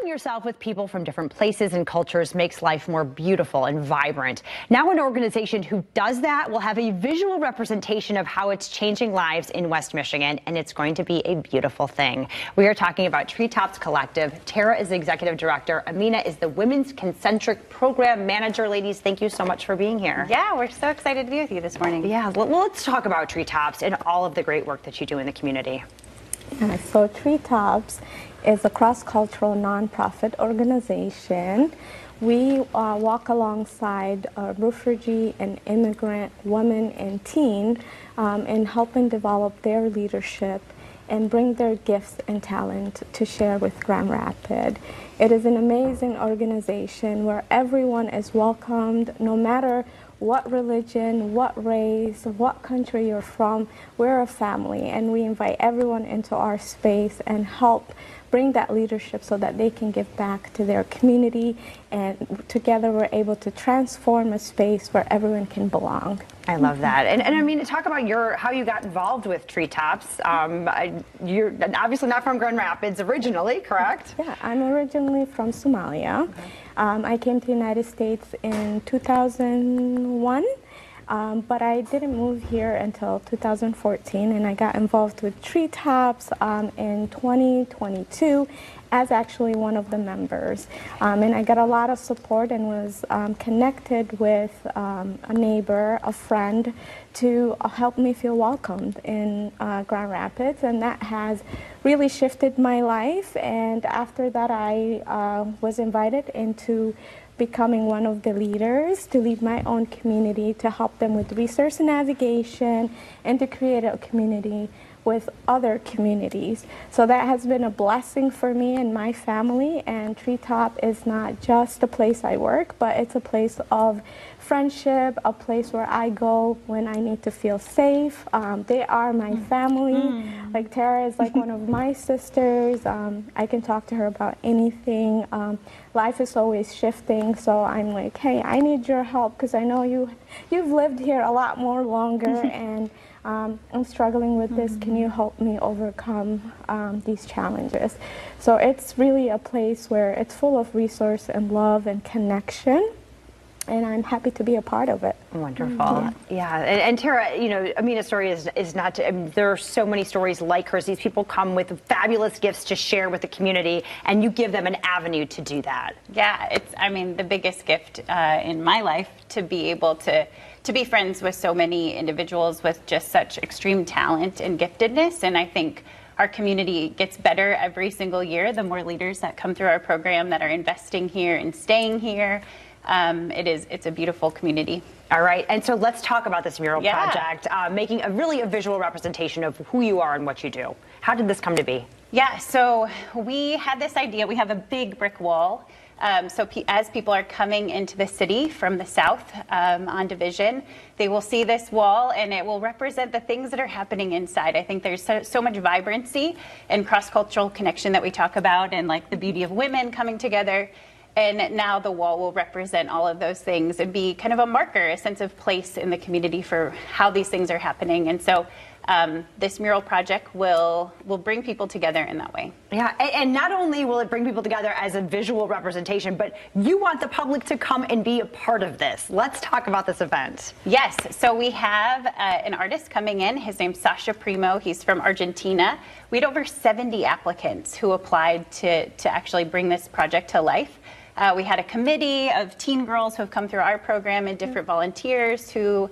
Surrounding yourself with people from different places and cultures makes life more beautiful and vibrant. Now an organization who does that will have a visual representation of how it's changing lives in West Michigan, and it's going to be a beautiful thing. We are talking about Treetop Collective. Tara is the executive director. Amina is the Women's Concentric Program Manager. Ladies, thank you so much for being here. Yeah, we're so excited to be with you this morning. Yeah, well, let's talk about Treetops and all of the great work that you do in the community. Yeah, so Treetops is a cross-cultural nonprofit organization. We walk alongside refugee and immigrant women and teen in helping develop their leadership and bring their gifts and talent to share with Grand Rapids. It is an amazing organization where everyone is welcomed, no matter what religion, what race, what country you're from. We're a family, and we invite everyone into our space and help bring that leadership so that they can give back to their community, and together we're able to transform a space where everyone can belong. I love that. And I mean, talk about how you got involved with Treetops. You're obviously not from Grand Rapids originally, correct? Yeah, I'm originally from Somalia. Okay. I came to the United States in 2001. But I didn't move here until 2014, and I got involved with Treetops in 2022 as actually one of the members. And I got a lot of support and was connected with a neighbor, a friend, to help me feel welcomed in Grand Rapids, and that has really shifted my life. And after that, I was invited into becoming one of the leaders to lead my own community, to help them with resource navigation and to create a community with other communities. So that has been a blessing for me and my family, and Treetop is not just a place I work, but it's a place of friendship, a place where I go when I need to feel safe. They are my family. Like Tara is like one of my sisters. I can talk to her about anything. Life is always shifting, so I'm like, hey, I need your help because I know you've lived here a lot more longer, and I'm struggling with this. Can you help me overcome these challenges? So it's really a place where it's full of resource and love and connection, and I'm happy to be a part of it. Wonderful. Yeah. And Tara, you know, Amina's story is not, there are so many stories like hers. These people come with fabulous gifts to share with the community, and you give them an avenue to do that. Yeah, it's, I mean, the biggest gift in my life to be able to be friends with so many individuals with just such extreme talent and giftedness. And I think our community gets better every single year. The more leaders that come through our program that are investing here and staying here, it's a beautiful community. All right, and so let's talk about this mural project, making a visual representation of who you are and what you do. How did this come to be? Yeah, so we had this idea. We have a big brick wall. So as people are coming into the city from the south on Division, they will see this wall, and it will represent the things that are happening inside. I think there's so much vibrancy and cross-cultural connection that we talk about, and like the beauty of women coming together. And now the wall will represent all of those things and be kind of a marker, a sense of place in the community for how these things are happening. And so this mural project will bring people together in that way. Yeah, and not only will it bring people together as a visual representation, but you want the public to come and be a part of this. Let's talk about this event. Yes, so we have an artist coming in. His name's Sasha Primo. He's from Argentina. We had over 70 applicants who applied to actually bring this project to life. We had a committee of teen girls who have come through our program and different volunteers who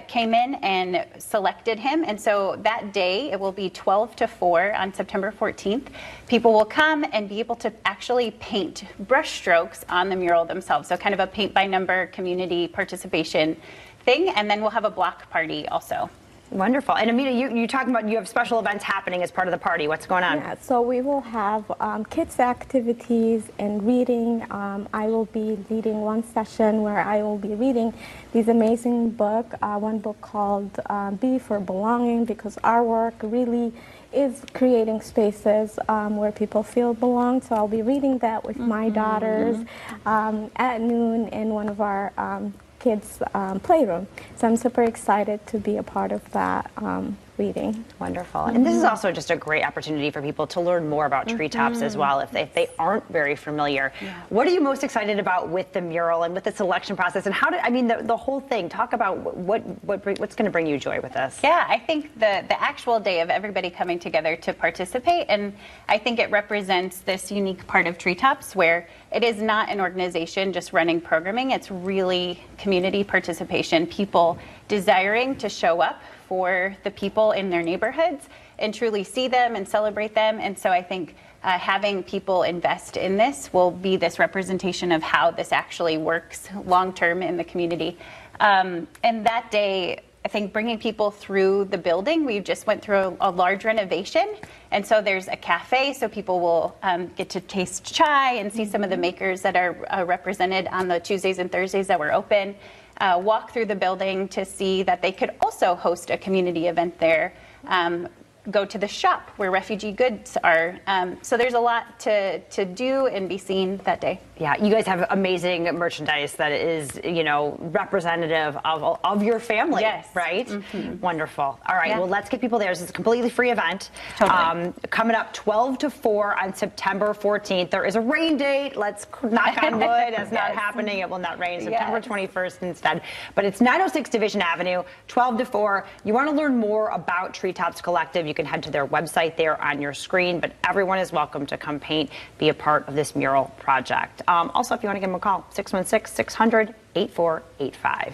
came in and selected him. And so that day, it will be 12 to 4 on September 14th. People will come and be able to actually paint brush strokes on the mural themselves. So kind of a paint by number community participation thing. And then we'll have a block party also. Wonderful. And Amina, you talking about you have special events happening as part of the party. What's going on? Yeah, so we will have kids activities and reading. I will be leading one session where I will be reading these amazing book, one book called B for Belonging, because our work really is creating spaces where people feel belong. So I'll be reading that with my daughters at noon in one of our kids' playroom. So I'm super excited to be a part of that reading. Wonderful. And this is also just a great opportunity for people to learn more about treetops as well if they aren't very familiar. What are you most excited about with the mural and with the selection process? And how did, I mean, the whole thing, talk about what's going to bring you joy with this? Yeah, I think the actual day of everybody coming together to participate, and I think it represents this unique part of Treetops where it is not an organization just running programming, it's really community participation, people desiring to show up for the people in their neighborhoods and truly see them and celebrate them. And so I think having people invest in this will be this representation of how this actually works long term in the community. And that day, I think bringing people through the building, we just went through a large renovation. And so there's a cafe, so people will get to taste chai and see some of the makers that are represented on the Tuesdays and Thursdays that were open. Walk through the building to see that they could also host a community event there. Go to the shop where refugee goods are. So there's a lot to do and be seen that day. Yeah, you guys have amazing merchandise that is, you know, representative of your family, yes. Right? Wonderful. All right, well, let's get people there. This is a completely free event. Totally. Coming up 12 to 4 on September 14th. There is a rain date. Let's knock on wood. That's not happening. It will not rain. September 21st instead. But it's 906 Division Avenue, 12 to 4. You want to learn more about Treetops Collective, you can head to their website there on your screen, but everyone is welcome to come paint, be a part of this mural project. Also, if you want to give them a call, 616-600-8485.